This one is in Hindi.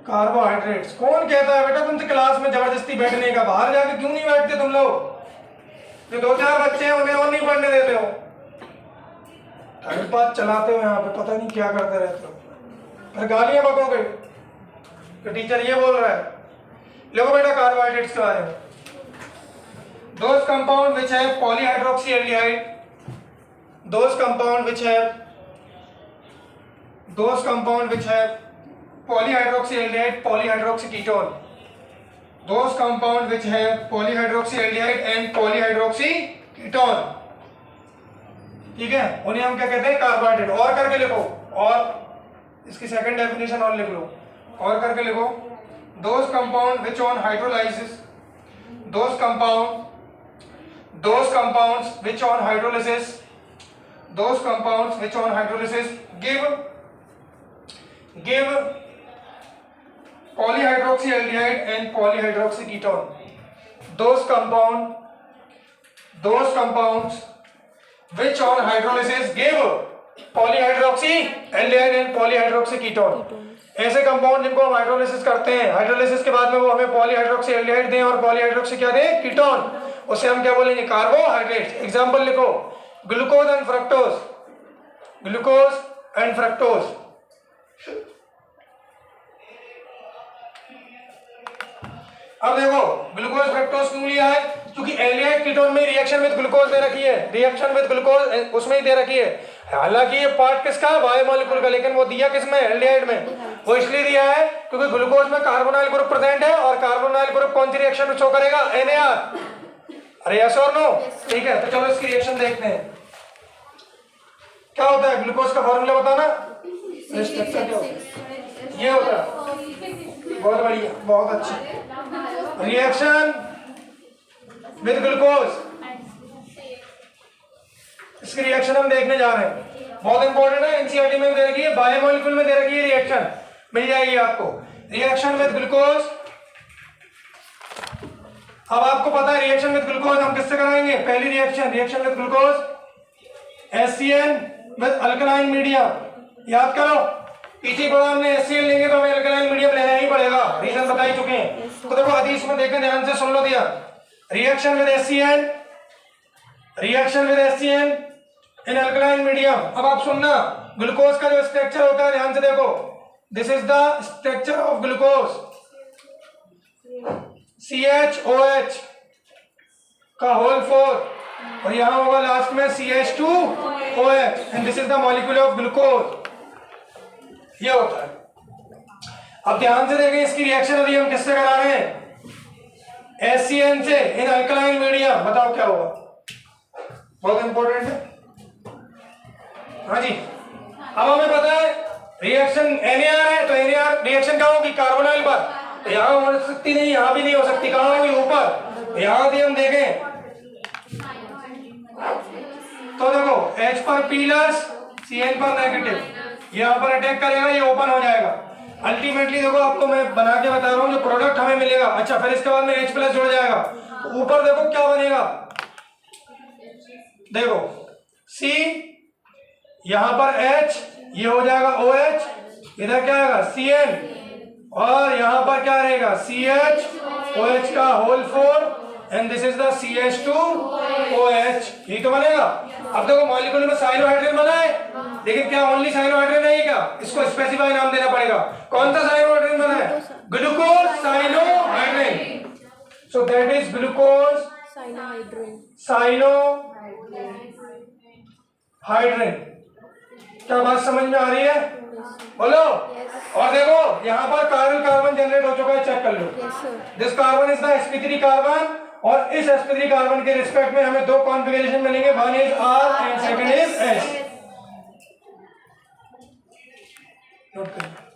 कार्बोहाइड्रेट्स। कौन कहता है बेटा तुमसे क्लास में जबरदस्ती बैठने का? बाहर जाके क्यों नहीं बैठते तुम लोग? जो 2-4 बच्चे हैं उन्हें और नहीं पढ़ने देते हो, टाइम पास चलाते हो यहाँ पे, पता नहीं क्या करते रहते हो, फिर गालियां बकोगे तो टीचर ये बोल रहा है। देखो बेटा कार्बोहाइड्रेट्स के बारे में, those compound which have polyhydroxyaldehyde, those compound which have polyhydroxyaldehyde, polyhydroxyketone, those compound which have polyhydroxyaldehyde and polyhydroxyketone, ठीक है, उन्हें हम क्या कहते हैं? कार्बोहाइड्रेट। और करके लिखो, और इसकी सेकंड डेफिनेशन और लिख लो, और करके लिखो, those compound which on hydrolysis, those compounds which on hydrolysis give polyhydroxyaldehyde and polyhydroxyketone. Those compounds which on hydrolysis give polyhydroxyaldehyde and polyhydroxyketone. ऐसे कंपाउंड जिनको हम हाइड्रोलिसिस करते हैं, हाइड्रोलिसिस के बाद में वो हमें पॉलीहाइड्रोक्सीएल्डिहाइड दें और पॉलीहाइड्रोक्सी क्या दें? कीटोन, उसे हम क्या बोलेंगे? कार्बोहाइड्रेट। एग्जांपल लिखो, glucose and fructose, glucose and fructose. अब देखो ग्लूकोज फ्रक्टोज क्यों लिया है? क्योंकि एल्डिहाइड कीटोन में रिएक्शन विद ग्लूकोज दे रखी है, रिएक्शन विद ग्लूकोज उसमें ही दे रखी है। हालांकि ये पार्ट किसका? बायोमोलिक्यूल का, लेकिन वो दिया किसमें? एल्डिहाइड में। वो इसलिए दिया है क्योंकि ग्लूकोज में कार्बोनाइल ग्रुप प्रेजेंट है, और कार्बोनाइल ग्रुप कौन सी रिएक्शन में शो करेगा? NAR। अरे यस और नो? ठीक है, तो चलो इसकी रिएक्शन देखते हैं क्या होता है। ग्लूकोज का फॉर्मूला बताना, ये होता है। बहुत बढ़िया, बहुत अच्छा। रिएक्शन विद ग्लूकोज, इसकी रिएक्शन हम देखने जा रहे हैं, बहुत इंपॉर्टेंट है। एनसीईआरटी में दे रखी है, बायोमोलिक्यूल में दे रखी है, रिएक्शन मिल जाएगी आपको। रिएक्शन विद ग्लूकोज, अब आपको पता है रिएक्शन विद ग्लूकोज हम किससे कराएंगे? पहली reaction with glucose HCN with alkaline medium. याद करो, पीछे पढ़ा हमने HCl लेंगे तो हमें अल्कलाइन मीडियम लेना ही पड़ेगा, रीजन बता ही चुके हैं। तो देखो हदीस में देखें, ध्यान से सुन लो दिया, reaction with HCN in alkaline medium. अब आप सुनना, ग्लूकोज का जो स्ट्रक्चर होता है, ध्यान से देखो, this is the structure of glucose, CHOH का होल 4, और यहां होगा लास्ट में CH2OH, and this is the molecule of glucose. ये होता है। अब ध्यान से देखें, इसकी रिएक्शन अभी हम किससे करा रहे हैं? HCN से इन अल्कलाइन मीडियम। बताओ क्या होगा? बहुत इंपॉर्टेंट है। हाँ जी, अब हमें पता है रिएक्शन NAR है, तो NAR रिएक्शन क्या होगी? कार्बोनाइल पर। यहां हो सकती नहीं, यहां भी नहीं हो सकती, कहां होगी? ऊपर। यहां भी हम देखें तो देखो H पर प्लस, CN पर नेगेटिव, यहाँ पर अटैक करेगा, ये ओपन हो जाएगा। अल्टीमेटली देखो, आपको मैं बना के बता रहा हूँ जो प्रोडक्ट हमें मिलेगा। अच्छा, फिर इसके बाद में H प्लस जुड़ जाएगा, तो ऊपर देखो क्या बनेगा, देखो C, यहाँ पर H, ये हो जाएगा OH, इधर क्या आएगा? CN, और यहाँ पर क्या रहेगा? CHOH का whole 4, and this is the CH2OH। ये तो बनेगा। अब देखो मॉलिक्यूल में साइनोहाइड्रेन बना है, लेकिन क्या ओनली साइनोहाइड्रेन है क्या? इसको स्पेसिफाई नाम देना पड़ेगा। कौन सा साइनोहाइड्रेन बना है? Glucose cyanohydrin. So that is glucose cyanohydrin. क्या बात समझ में आ रही है? बोलो। और देखो यहाँ पर कार्बन जनरेट हो चुका है, चेक कर लो। This carbon is the sp3 carbon, और इस sp3 कार्बन के रिस्पेक्ट में हमें दो कॉन्फ़िगरेशन मिलेंगे, one is R and second is S। Note करिए।